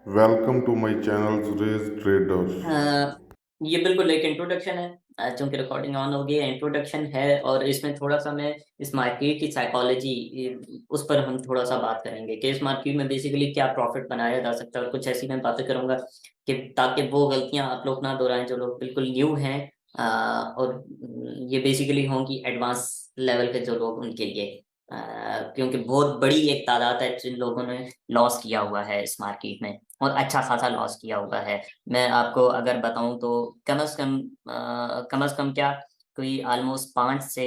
Welcome to my channel Suresh Traders. अ, ये बिल्कुल एक इंट्रोडक्शन है। चूंकि रिकॉर्डिंग ऑन हो गई है, इंट्रोडक्शन है और इसमें थोड़ा सा मैं इस मार्केट की साइकोलॉजी उस पर हम थोड़ा सा बात करेंगे कि इस मार्केट में बेसिकली क्या प्रॉफिट बनाया जा सकता है, और कुछ ऐसी मैं बातें करूंगा कि ताकि वो गलतियां आप लोग ना दोहराएं जो लोग बिल्कुल न्यू हैं। और ये बेसिकली होंगी एडवांस लेवल के जो लोग उनके लिए। क्योंकि बहुत बड़ी एक तादाद है जिन लोगों ने लॉस किया हुआ है इस मार्केट में, और अच्छा खासा लॉस किया हुआ है। मैं आपको अगर बताऊं तो कम से कम क्या, कोई ऑलमोस्ट 5 से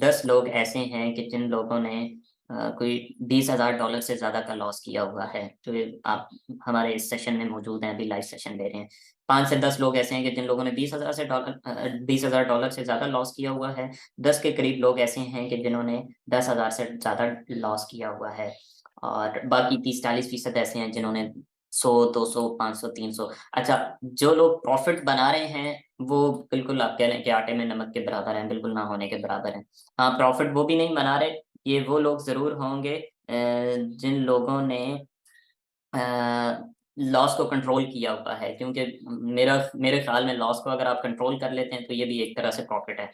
10 लोग ऐसे हैं कि जिन लोगों ने कोई $20,000 से ज्यादा का लॉस किया हुआ है, जो ये आप हमारे इस सेशन में मौजूद हैं, अभी लाइव सेशन ले रहे हैं। 5 से 10 लोग ऐसे हैं कि जिन लोगों ने $20,000 से ज्यादा लॉस किया हुआ है। 10 के करीब लोग ऐसे हैं कि जिन्होंने 10,000 से ज्यादा लॉस किया हुआ है। और बाकी 30-40% ऐसे हैं जिन्होंने 100, 200, 500, 300। अच्छा, जो लोग प्रॉफिट बना रहे हैं वो बिल्कुल आप कह रहे हैं कि आटे में नमक के बराबर हैं, बिल्कुल ना होने के बराबर हैं। हाँ, प्रॉफिट वो भी नहीं बना रहे, ये वो लोग जरूर होंगे जिन लोगों ने लॉस को कंट्रोल किया हुआ है। क्योंकि मेरा मेरे ख्याल में लॉस को अगर आप कंट्रोल कर लेते हैं तो ये भी एक तरह से प्रॉफिट है।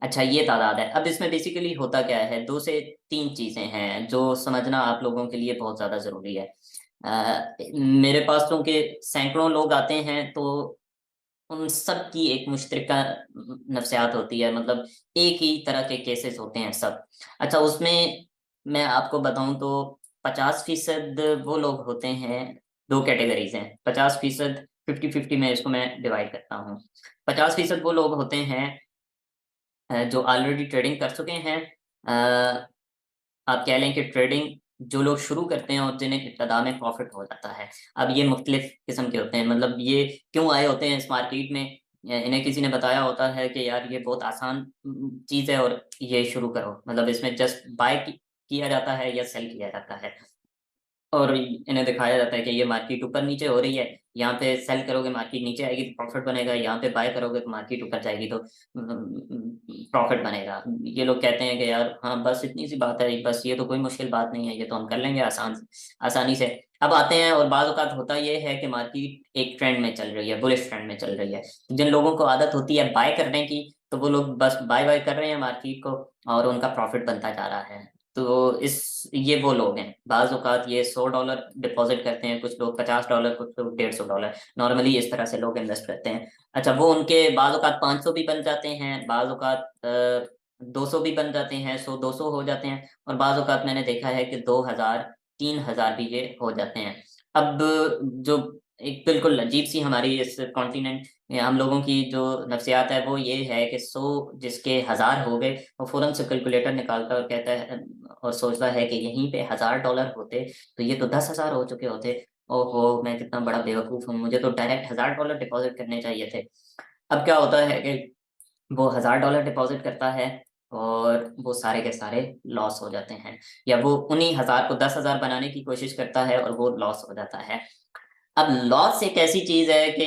अच्छा, ये तादाद है। अब इसमें बेसिकली होता क्या है, 2 से 3 चीजें हैं जो समझना आप लोगों के लिए बहुत ज्यादा जरूरी है। मेरे पास तो के सैकड़ों लोग आते हैं, तो उन सब की एक मुश्तरका नफ्सियात होती है, मतलब एक ही तरह के केसेस होते हैं सब। अच्छा, उसमें मैं आपको बताऊं तो 50% वो लोग होते हैं। 2 कैटेगरीज हैं, 50%, 50-50 में इसको मैं डिवाइड करता हूँ। 50% वो लोग होते हैं जो ऑलरेडी ट्रेडिंग कर चुके हैं। अ, आप कह लें कि ट्रेडिंग जो लोग शुरू करते हैं और जिन्हें इब्तदा में प्रॉफिट हो जाता है। अब ये मुख्तलिफ किस्म के होते हैं, मतलब ये क्यों आए होते हैं इस मार्केट में, इन्हें किसी ने बताया होता है कि यार ये बहुत आसान चीज़ है और ये शुरू करो, मतलब इसमें जस्ट बाय किया जाता है या सेल किया जाता है। और इन्हें दिखाया जाता है कि ये मार्केट ऊपर नीचे हो रही है, यहाँ पे सेल करोगे मार्केट नीचे आएगी तो प्रॉफिट बनेगा, यहाँ पे बाय करोगे तो मार्केट ऊपर जाएगी तो प्रॉफिट बनेगा। ये लोग कहते हैं कि यार हाँ बस इतनी सी बात है, बस ये तो कोई मुश्किल बात नहीं है, ये तो हम कर लेंगे आसानी से। अब आते हैं और बाज़ औक़ात होता ये है कि मार्केट एक ट्रेंड में चल रही है, बुलिश ट्रेंड में चल रही है। जिन लोगों को आदत होती है बाय करने की, तो वो लोग बस बाय बाय कर रहे हैं मार्केट को, और उनका प्रॉफिट बनता जा रहा है। तो इस ये वो लोग हैं, बाज़ औक़ात ये $100 डिपॉजिट करते हैं, कुछ लोग $50, कुछ लोग $150। नॉर्मली इस तरह से लोग इन्वेस्ट करते हैं। अच्छा, वो उनके बाज़ औक़ात 500 भी बन जाते हैं, बाज़ औक़ात 200 भी बन जाते हैं, 100-200 हो जाते हैं। और बाज़ औक़ात मैंने देखा है कि 2,000-3,000 भी ये हो जाते हैं। अब जो एक बिल्कुल अजीब सी हमारी इस कॉन्टिनेंट में हम लोगों की जो नफ्सियात है वो ये है कि 100 जिसके 1,000 हो गए, वो फौरन से कैलकुलेटर निकालता और कहता है और सोचता है कि यहीं पे $1,000 होते तो ये तो 10,000 हो चुके होते। ओहो, मैं कितना बड़ा बेवकूफ़ हूँ, मुझे तो डायरेक्ट $1,000 डिपॉजिट करने चाहिए थे। अब क्या होता है कि वो $1,000 डिपॉजिट करता है और वो सारे के सारे लॉस हो जाते हैं, या वो उन्हीं 1,000 को 10,000 बनाने की कोशिश करता है और वो लॉस हो जाता है। अब लॉस एक ऐसी चीज है कि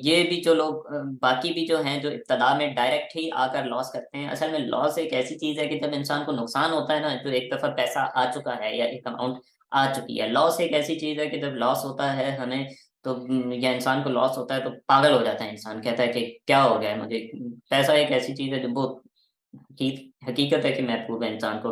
ये भी जो लोग बाकी भी जो हैं जो इब्तदा में डायरेक्ट ही आकर लॉस करते हैं, असल में लॉस एक ऐसी चीज है कि जब इंसान को नुकसान होता है ना, जो एक दफा पैसा आ चुका है या एक अमाउंट आ चुकी है। लॉस एक ऐसी चीज है कि जब लॉस होता है हमें, तो या इंसान को लॉस होता है तो पागल हो जाता है इंसान, कहता है कि क्या हो गया है मुझे। पैसा एक ऐसी चीज है जो बहुत हकीकत है कि महबूब है इंसान को।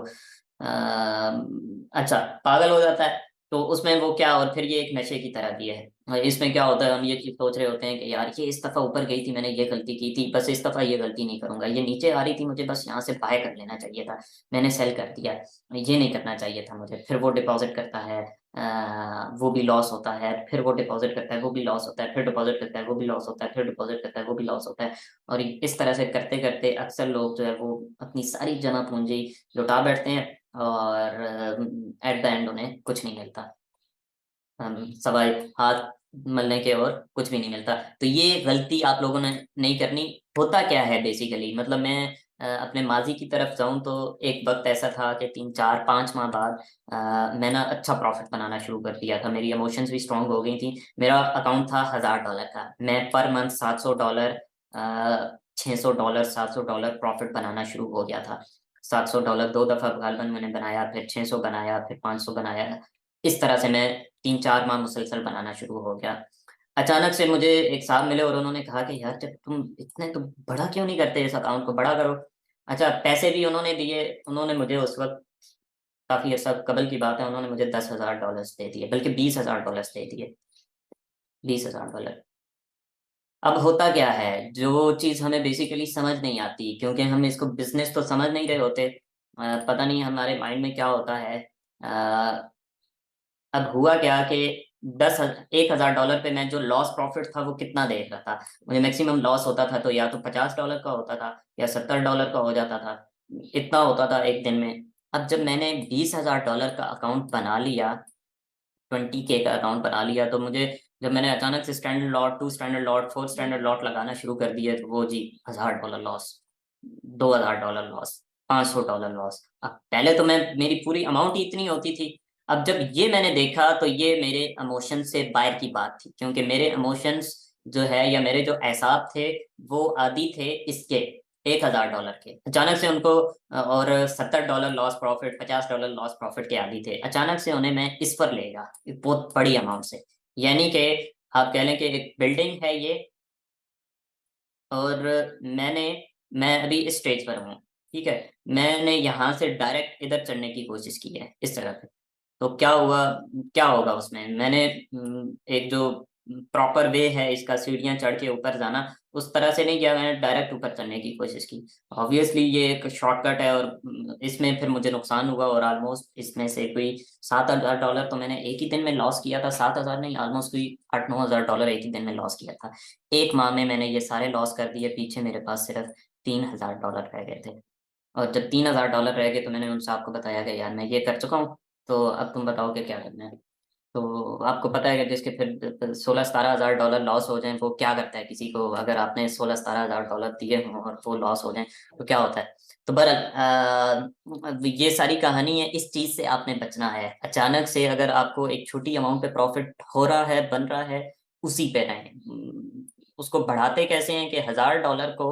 अच्छा, पागल हो जाता है। तो उसमें वो क्या, और फिर ये एक नशे की तरह भी है। और इसमें क्या होता है, हम ये चीज सोच रहे होते हैं कि यार ये इस दफा ऊपर गई थी, मैंने ये गलती की थी, बस इस दफा ये गलती नहीं करूंगा। ये नीचे आ रही थी, मुझे बस यहाँ से बाय कर लेना चाहिए था, मैंने सेल कर दिया, ये नहीं करना चाहिए था मुझे। फिर वो डिपॉजिट करता है, वो भी लॉस होता है, फिर वो डिपॉजिट करता है, वो भी लॉस होता है, फिर डिपॉजिट करता है, वो भी लॉस होता है, फिर डिपॉजिट करता है, वो भी लॉस होता है। और इस तरह से करते करते अक्सर लोग जो है वो अपनी सारी जमा पूंजी लुटा बैठते हैं, और एट द एंड उन्हें कुछ नहीं मिलता। सवाए हाथ मलने के और कुछ भी नहीं मिलता। तो ये गलती आप लोगों ने नहीं करनी। होता क्या है बेसिकली, मतलब मैं अपने माजी की तरफ जाऊं तो एक वक्त ऐसा था कि 3-4-5 माह बाद मैंने अच्छा प्रॉफिट बनाना शुरू कर दिया था, मेरी इमोशंस भी स्ट्रांग हो गई थी। मेरा अकाउंट था $1,000 का, मैं पर मंथ $700, $600, $700 प्रॉफिट बनाना शुरू हो गया था। $700 2 दफा गालबन मैंने बनाया, फिर 600 बनाया, फिर 500 बनाया, इस तरह से मैं 3-4 माह मुसलसल बनाना शुरू हो गया। अचानक से मुझे एक साहब मिले और उन्होंने कहा कि यार जब तुम इतने तो बड़ा क्यों नहीं करते, इस अकाउंट को बड़ा करो। अच्छा, पैसे भी उन्होंने दिए। उन्होंने मुझे उस वक्त, काफी अर्सा कबल की बात है, उन्होंने मुझे $10,000 दे दिए, बल्कि $20,000 दे दिए। $20,000। अब होता क्या है, जो चीज हमें बेसिकली समझ नहीं आती, क्योंकि हम इसको बिजनेस तो समझ नहीं रहे होते। पता नहीं हमारे माइंड में क्या होता है। अब हुआ क्या कि 1,000 डॉलर पे मैं जो लॉस प्रॉफिट था वो कितना देख रहा था। मुझे मैक्सिमम लॉस होता था तो या तो $50 का होता था या $70 का हो जाता था। इतना होता था एक दिन में। अब जब मैंने $20,000 का अकाउंट बना लिया, 20K का अकाउंट बना लिया, तो मुझे, जब मैंने अचानक से standard lot, 2 standard lot, 4 standard lot लगाना शुरू कर दिए, तो वो जी $1,000 लॉस, $2,000 लॉस, $500 लॉस। अब पहले तो मैं, मेरी पूरी अमाउंट ही इतनी होती थी। अब जब ये मैंने देखा तो ये मेरे इमोशन से बाहर की बात थी, क्योंकि मेरे इमोशंस जो है, या मेरे जो एहसास थे, वो आदि थे इसके, $1,000 के। अचानक से उनको, और $70 लॉस प्रॉफिट, $50 लॉस प्रॉफिट के आदी थे, अचानक से उन्हें मैं इस पर लेगा एक बहुत बड़ी अमाउंट से। यानी कि आप कह लें कि एक बिल्डिंग है ये, और मैंने मैं अभी इस स्टेज पर हूँ, ठीक है। मैंने यहाँ से डायरेक्ट इधर चढ़ने की कोशिश की है इस तरह पे। तो क्या हुआ, क्या होगा उसमें, मैंने एक जो प्रॉपर वे है इसका, सीढ़ियाँ चढ़ के ऊपर जाना, उस तरह से नहीं किया, मैंने डायरेक्ट ऊपर चढ़ने की कोशिश की। ऑब्वियसली ये एक शॉर्टकट है, और इसमें फिर मुझे नुकसान हुआ, और ऑलमोस्ट इसमें से कोई $7,000 तो मैंने एक ही दिन में लॉस किया था। 7,000 नहीं, ऑलमोस्ट कोई $8-9 हज़ार एक ही दिन में लॉस किया था। एक माह में मैंने ये सारे लॉस कर दिए, पीछे मेरे पास सिर्फ $3,000 रह गए थे। और जब $3,000 रह गए तो मैंने उन साहब को बताया कि यार मैं ये कर चुका हूँ, तो अब तुम बताओ कि क्या करना है। तो आपको पता है कि जिसके फिर $16-17 हज़ार लॉस हो जाए वो क्या करता है किसी को, अगर आपने $16-17 हज़ार दिए हों और वो लॉस हो जाए तो क्या होता है। तो बहरहाल ये सारी कहानी है, इस चीज से आपने बचना है। अचानक से अगर आपको एक छोटी अमाउंट पे प्रॉफिट हो रहा है, बन रहा है, उसी पे रहें। उसको बढ़ाते कैसे हैं कि $1,000 को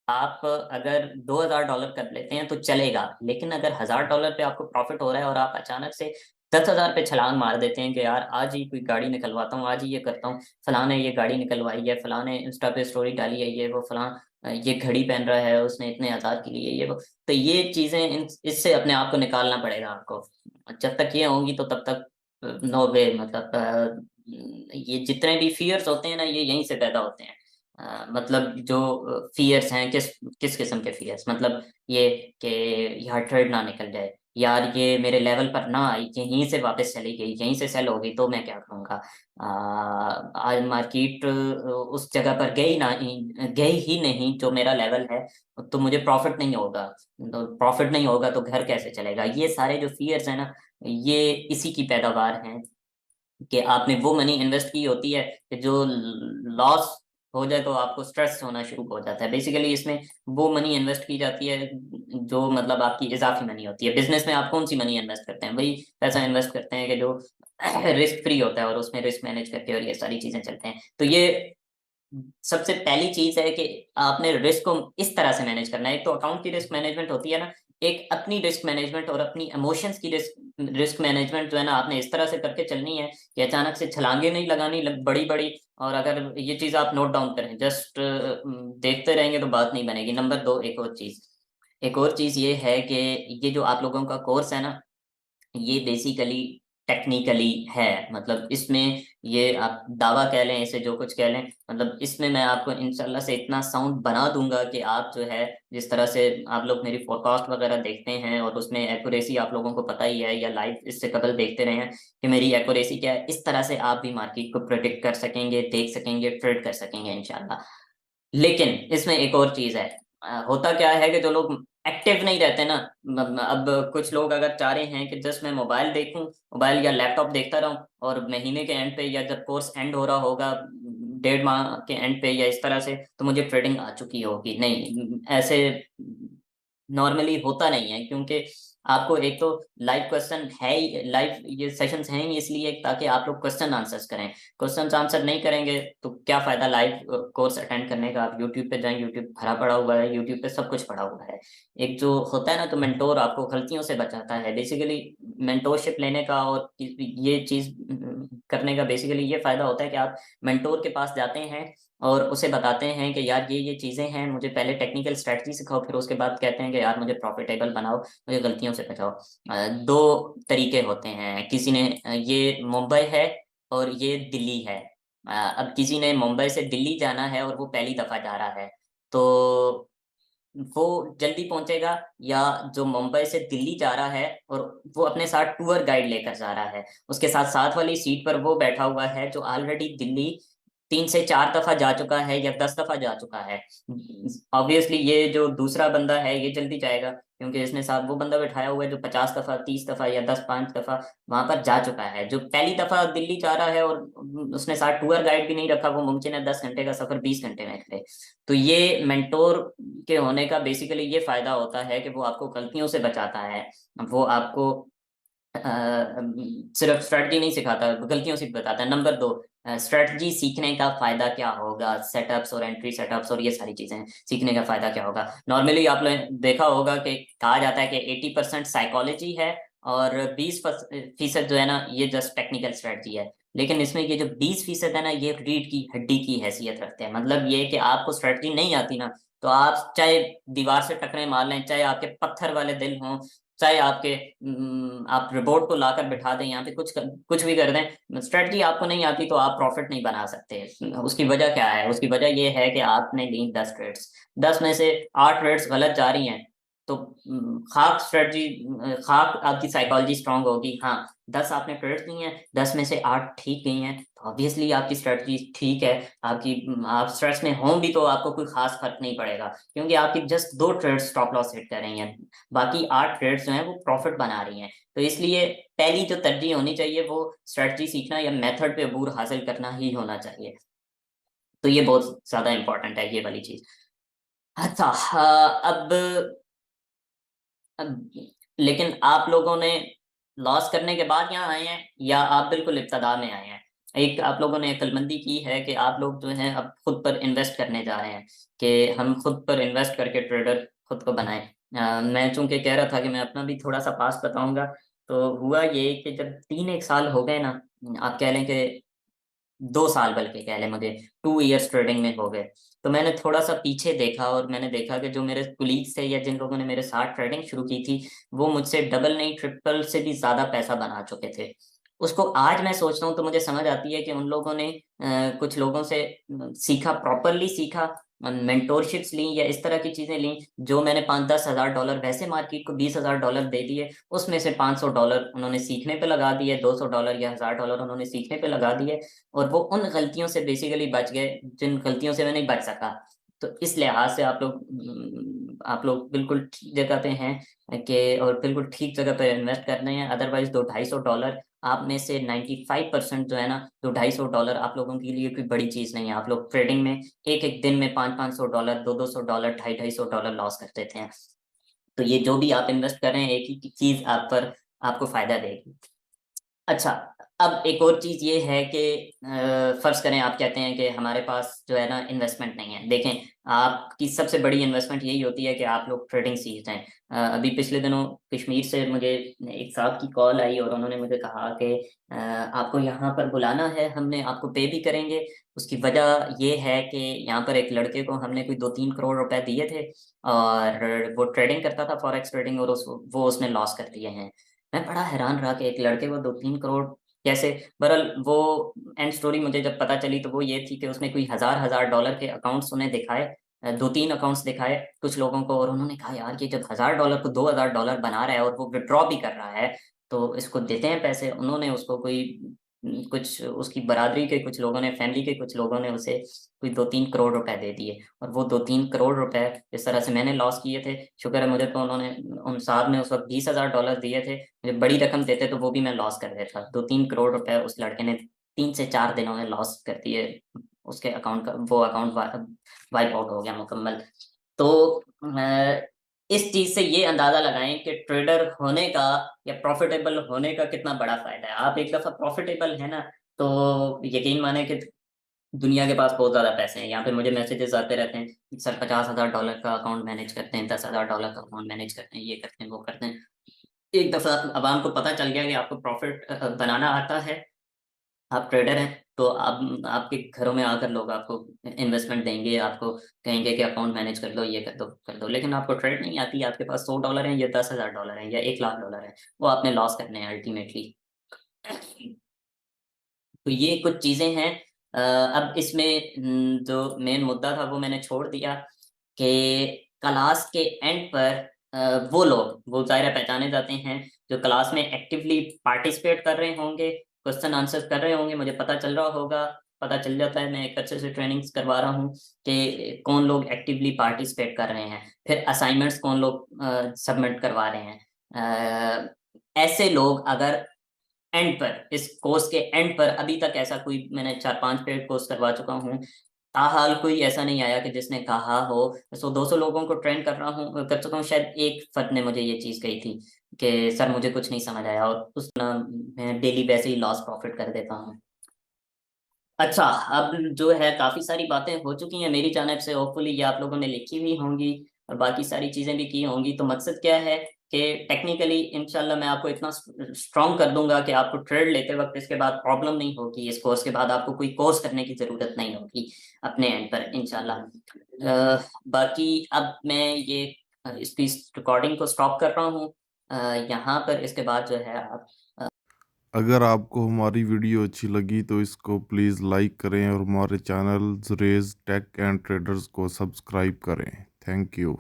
आप अगर $2,000 कर लेते हैं तो चलेगा, लेकिन अगर $1,000 पे आपको प्रॉफिट हो रहा है और आप अचानक से 10,000 पे छलांग मार देते हैं कि यार आज ही कोई गाड़ी निकलवाता हूँ, आज ही ये करता हूँ, फलां ने ये गाड़ी निकलवाई है, फलां ने इंस्टा पे स्टोरी डाली है, ये वो, फलां ये घड़ी पहन रहा है, उसने इतने हज़ार की ली है, ये वो। तो ये चीजें, इससे अपने आप को निकालना पड़ेगा आपको। जब तक ये होंगी तो तब तक नो वे, मतलब ये जितने भी फियर्स होते हैं ना, ये यहीं से पैदा होते हैं। मतलब जो फियर्स हैं, किस किस किस्म के फियर्स, मतलब ये कि यार ट्रेड ना निकल जाए, यार ये मेरे लेवल पर ना आई, यहीं से वापस चली गई, यहीं से सेल हो गई तो मैं क्या करूँगा। आज मार्केट उस जगह पर गई ही नहीं जो मेरा लेवल है, तो मुझे प्रॉफिट नहीं होगा। तो प्रॉफिट नहीं होगा तो घर कैसे चलेगा। ये सारे जो फियर्स हैं ना, ये इसी की पैदावार हैं कि आपने वो मनी इन्वेस्ट की होती है कि जो लॉस हो जाए तो आपको स्ट्रेस होना शुरू हो जाता है। बेसिकली इसमें वो मनी इन्वेस्ट की जाती है जो, मतलब आपकी इजाफी मनी होती है। बिजनेस में आप कौन सी मनी इन्वेस्ट करते हैं, वही पैसा इन्वेस्ट करते हैं कि जो रिस्क फ्री होता है, और उसमें रिस्क मैनेज करके और ये सारी चीजें चलते हैं। तो ये सबसे पहली चीज है कि आपने रिस्क को इस तरह से मैनेज करना है। एक तो अकाउंट की रिस्क मैनेजमेंट होती है ना, एक अपनी रिस्क मैनेजमेंट और अपनी इमोशंस की रिस्क रिस्क मैनेजमेंट जो है ना, आपने इस तरह से करके चलनी है कि अचानक से छलांगे नहीं लगानी बड़ी बड़ी। और अगर ये चीज आप नोट डाउन करें, जस्ट देखते रहेंगे तो बात नहीं बनेगी। नंबर 2, एक और चीज ये है कि ये जो आप लोगों का कोर्स है ना, ये बेसिकली टेक्निकली है। मतलब इसमें ये आप दावा कह लें, इसे जो कुछ कह लें, मतलब इसमें मैं आपको इंशाल्लाह से इतना साउंड बना दूंगा कि आप जो है, जिस तरह से आप लोग मेरी फोरकास्ट वगैरह देखते हैं और उसमें एक्यूरेसी आप लोगों को पता ही है, या लाइव इससे कबल देखते रहे हैं कि मेरी एक्यूरेसी क्या है, इस तरह से आप भी मार्केट को प्रोडिक्ट कर सकेंगे, देख सकेंगे, ट्रेड कर सकेंगे इंशाल्लाह। लेकिन इसमें एक और चीज है। होता क्या है कि जो लोग एक्टिव नहीं रहते ना, अब कुछ लोग अगर चाह रहे हैं कि जस्ट मैं मोबाइल देखूं, मोबाइल या लैपटॉप देखता रहूं, और महीने के एंड पे या जब कोर्स एंड हो रहा होगा, 1.5 माह के एंड पे या इस तरह से, तो मुझे ट्रेडिंग आ चुकी होगी, नहीं, ऐसे नॉर्मली होता नहीं है। क्योंकि आपको एक तो लाइव क्वेश्चन है ही, लाइव ये सेशंस हैं ही इसलिए ताकि आप लोग क्वेश्चन आंसर्स करें। क्वेश्चन आंसर नहीं करेंगे तो क्या फायदा लाइव कोर्स अटेंड करने का। आप यूट्यूब पे जाएं, यूट्यूब भरा पड़ा हुआ है, यूट्यूब पे सब कुछ पड़ा हुआ है। एक जो होता है ना, तो मेंटोर आपको गलतियों से बचाता है बेसिकली। मेंटोरशिप लेने का और ये चीज करने का बेसिकली ये फायदा होता है कि आप मेंटोर के पास जाते हैं और उसे बताते हैं कि यार ये चीजें हैं, मुझे पहले टेक्निकल स्ट्रेटजी सिखाओ, फिर उसके बाद कहते हैं कि यार मुझे प्रॉफिटेबल बनाओ, मुझे गलतियों से बचाओ। दो तरीके होते हैं, किसी ने ये मुंबई है और ये दिल्ली है। अब किसी ने मुंबई से दिल्ली जाना है और वो पहली दफा जा रहा है, तो वो जल्दी पहुंचेगा, या जो मुंबई से दिल्ली जा रहा है और वो अपने साथ टूर गाइड लेकर जा रहा है, उसके साथ साथ वाली सीट पर वो बैठा हुआ है जो ऑलरेडी दिल्ली 3 से 4 दफा जा चुका है या 10 दफा जा चुका है। ऑब्वियसली ये जो दूसरा बंदा है ये जल्दी जाएगा, क्योंकि इसने साथ वो बंदा बैठाया हुआ है जो 50 दफा 30 दफा या 10 5 दफा वहां पर जा चुका है। जो पहली दफा दिल्ली जा रहा है और उसने साथ टूर गाइड भी नहीं रखा, वो मुमकिन है 10 घंटे का सफर 20 घंटे में करे। तो ये मेंटोर के होने का बेसिकली ये फायदा होता है कि वो आपको गलतियों से बचाता है। वो आपको सिर्फ स्ट्रेटजी नहीं सिखाता, गलतियों से भी बताता है। नंबर 2, स्ट्रेटजी सीखने का फायदा क्या होगा, सेटअप्स और एंट्री सेटअप्स और ये सारी चीजें सीखने का फायदा क्या होगा। नॉर्मली आपने देखा होगा कि कहा जाता है कि 80% साइकोलॉजी है और 20% जो है ना ये जस्ट टेक्निकल स्ट्रेटजी है। लेकिन इसमें ये जो 20% है ना, ये रीढ़ की हड्डी की हैसियत रखते हैं। मतलब ये कि आपको स्ट्रेटजी नहीं आती ना, तो आप चाहे दीवार से टकरे मार लें, चाहे आपके पत्थर वाले दिल हों, चाहे आपके आप रिपोर्ट को लाकर बिठा दें यहाँ पे, कुछ भी कर दें, स्ट्रेटजी आपको नहीं आती तो आप प्रॉफिट नहीं बना सकते। उसकी वजह क्या है? उसकी वजह ये है कि आपने ली 10 ट्रेड्स, 10 में से 8 ट्रेड्स गलत जा रही हैं, तो खाक स्ट्रेटजी, खाक आपकी साइकोलॉजी स्ट्रांग होगी। हाँ, 10 आपने ट्रेड्स ली हैं, 10 में से 8 ठीक गई हैं, तो ऑब्वियसली आपकी स्ट्रेटजी ठीक है। आपकी आप स्ट्रेस में हों भी तो आपको कोई खास फर्क नहीं पड़ेगा, क्योंकि आपकी just 2 trades stop loss hit कर रही हैं, बाकी 8 ट्रेड्स जो हैं वो प्रॉफिट बना रही हैं। तो इसलिए पहली जो तरजीह होनी चाहिए वो स्ट्रेटजी सीखना या मेथड पे अबूर हासिल करना ही होना चाहिए। तो ये बहुत ज्यादा इंपॉर्टेंट है ये वाली चीज। अच्छा, अब लेकिन आप लोगों ने लॉस करने के बाद यहाँ आए हैं या आप बिल्कुल इब्तदा में आए हैं? एक आप लोगों ने अक्लमंदी की है कि आप लोग जो हैं अब खुद पर इन्वेस्ट करने जा रहे हैं, कि हम खुद पर इन्वेस्ट करके ट्रेडर खुद को बनाएं। मैं चूंकि कह रहा था कि मैं अपना भी थोड़ा सा पास बताऊंगा, तो हुआ ये कि जब 3 1 साल हो गए ना, आप कह लें कि 2 साल बल्कि कह लें, मुझे 2 इयर्स ट्रेडिंग में हो गए, तो मैंने थोड़ा सा पीछे देखा और मैंने देखा कि जो मेरे कुलीग्स थे या जिन लोगों ने मेरे साथ ट्रेडिंग शुरू की थी, वो मुझसे डबल नहीं ट्रिपल से भी ज्यादा पैसा बना चुके थे। उसको आज मैं सोचता हूँ तो मुझे समझ आती है कि उन लोगों ने कुछ लोगों से सीखा, प्रॉपरली सीखा, मेंटोरशिप्स ली या इस तरह की चीजें ली। जो मैंने 5 10 हज़ार डॉलर वैसे मार्केट को 20 हज़ार डॉलर दे दिए, उसमें से 500 डॉलर उन्होंने सीखने पे लगा दिए, 200 डॉलर या 1000 डॉलर उन्होंने सीखने पे लगा दिए, और वो उन गलतियों से बेसिकली बच गए जिन गलतियों से मैं नहीं बच सका। तो इस लिहाज से आप लोग बिल्कुल ठीक जगह पे हैं, कि और बिल्कुल ठीक जगह पे इन्वेस्ट कर रहे हैं। अदरवाइज 2 250 डॉलर आप में से 95% जो है ना, 2 250 डॉलर आप लोगों के लिए कोई बड़ी चीज नहीं है। आप लोग ट्रेडिंग में एक एक दिन में 5 500 डॉलर, 2 200 डॉलर, 250 250 डॉलर लॉस कर देते हैं। तो ये जो भी आप इन्वेस्ट कर रहे हैं, एक ही चीज आप पर आपको फायदा देगी। अच्छा, अब एक और चीज ये है कि फर्ज करें आप कहते हैं कि हमारे पास जो है ना इन्वेस्टमेंट नहीं है। देखें, आपकी सबसे बड़ी इन्वेस्टमेंट यही होती है कि आप लोग ट्रेडिंग सीख जाएं। अभी पिछले दिनों कश्मीर से मुझे एक साहब की कॉल आई और उन्होंने मुझे कहा कि आपको यहाँ पर बुलाना है, हमने आपको पे भी करेंगे। उसकी वजह ये है कि यहाँ पर एक लड़के को हमने कोई 2 3 करोड़ रुपए दिए थे, और वो ट्रेडिंग करता था, फॉरेक्स ट्रेडिंग, और वो उसने लॉस कर दिए हैं। मैं बड़ा हैरान रहा कि एक लड़के को 2 3 करोड़ कैसे। बहरहाल वो एंड स्टोरी मुझे जब पता चली तो वो ये थी कि उसने कोई हजार हजार डॉलर के अकाउंट्स उन्हें दिखाए, 2 3 अकाउंट्स दिखाए कुछ लोगों को, और उन्होंने कहा यार ये जब 1000 डॉलर को 2000 डॉलर बना रहा है और वो विड्रॉ भी कर रहा है, तो इसको देते हैं पैसे। उन्होंने उसको कोई कुछ उसकी बरादरी के कुछ लोगों ने, फैमिली के कुछ लोगों ने उसे कोई 2 3 करोड़ रुपए दे दिए, और वो 2 3 करोड़ रुपए इस तरह से मैंने लॉस किए थे। शुक्र है मुझे, तो उन्होंने, उन साहब ने उस वक्त 20 हज़ार डॉलर दिए थे, मुझे बड़ी रकम देते तो वो भी मैं लॉस कर देता। 2 3 करोड़ रुपए उस लड़के ने 3 से 4 दिनों में लॉस कर दिए। उसके अकाउंट का वो अकाउंट वाइप आउट हो गया मुकम्मल। तो इस चीज से ये अंदाजा लगाएं कि ट्रेडर होने का या प्रॉफिटेबल होने का कितना बड़ा फायदा है। आप एक दफा प्रॉफिटेबल है ना, तो यकीन माने कि दुनिया के पास बहुत ज्यादा पैसे हैं। यहाँ पे मुझे मैसेजेस आते रहते हैं, सर $50,000 का अकाउंट मैनेज करते हैं, $10,000 का अकाउंट मैनेज करते हैं, ये करते हैं वो करते हैं। एक दफा अवाम को पता चल गया कि आपको प्रॉफिट बनाना आता है, आप ट्रेडर हैं, तो आप आपके घरों में आकर लोग आपको इन्वेस्टमेंट देंगे, आपको कहेंगे कि अकाउंट मैनेज कर दो, ये कर दो। लेकिन आपको ट्रेड नहीं आती, आपके पास $100 है या $10,000 है या $1,00,000 है, वो आपने लॉस करने हैं अल्टीमेटली। तो ये कुछ चीजें हैं। अब इसमें जो मेन मुद्दा था वो मैंने छोड़ दिया कि क्लास के एंड पर वो लोग, वो ज़ाहिर है पहचाने जाते हैं, जो क्लास में एक्टिवली पार्टिसिपेट कर रहे होंगे, क्वेश्चन आंसर कर रहे होंगे, मुझे पता चल रहा होगा, पता चल जाता है, मैं एक अच्छे से ट्रेनिंग्स करवा रहा हूँ कि कौन लोग एक्टिवली पार्टिसिपेट कर रहे हैं, फिर असाइनमेंट्स कौन लोग सबमिट करवा रहे हैं। ऐसे लोग अगर एंड पर, इस कोर्स के एंड पर, अभी तक ऐसा कोई, मैंने 4-5 पेड कोर्स करवा चुका हूँ, ताहाल कोई ऐसा नहीं आया कि जिसने कहा हो। 100-200 लोगों को ट्रेन कर चुका हूँ, शायद एक फर्द ने मुझे ये चीज़ कही थी कि सर मुझे कुछ नहीं समझ आया, और उस ना मैं डेली वैसे ही लॉस प्रॉफिट कर देता हूँ। अच्छा, अब जो है काफ़ी सारी बातें हो चुकी हैं मेरी जानिब से, होपफुली ये आप लोगों ने लिखी हुई होंगी और बाकी सारी चीज़ें भी की होंगी। तो मकसद क्या है कि टेक्निकली इंशाल्लाह मैं आपको इतना स्ट्रॉन्ग कर दूंगा कि आपको ट्रेड लेते वक्त इसके बाद प्रॉब्लम नहीं होगी, इस कोर्स के बाद आपको कोई कोर्स करने की ज़रूरत नहीं होगी अपने एंड पर इंशाल्लाह। बाकी अब मैं ये इसकी रिकॉर्डिंग को स्टॉप कर रहा हूँ यहाँ पर। इसके बाद जो है आप अगर आपको हमारी वीडियो अच्छी लगी तो इसको प्लीज़ लाइक करें और हमारे चैनल रेज टेक एंड ट्रेडर्स को सब्सक्राइब करें। Thank you.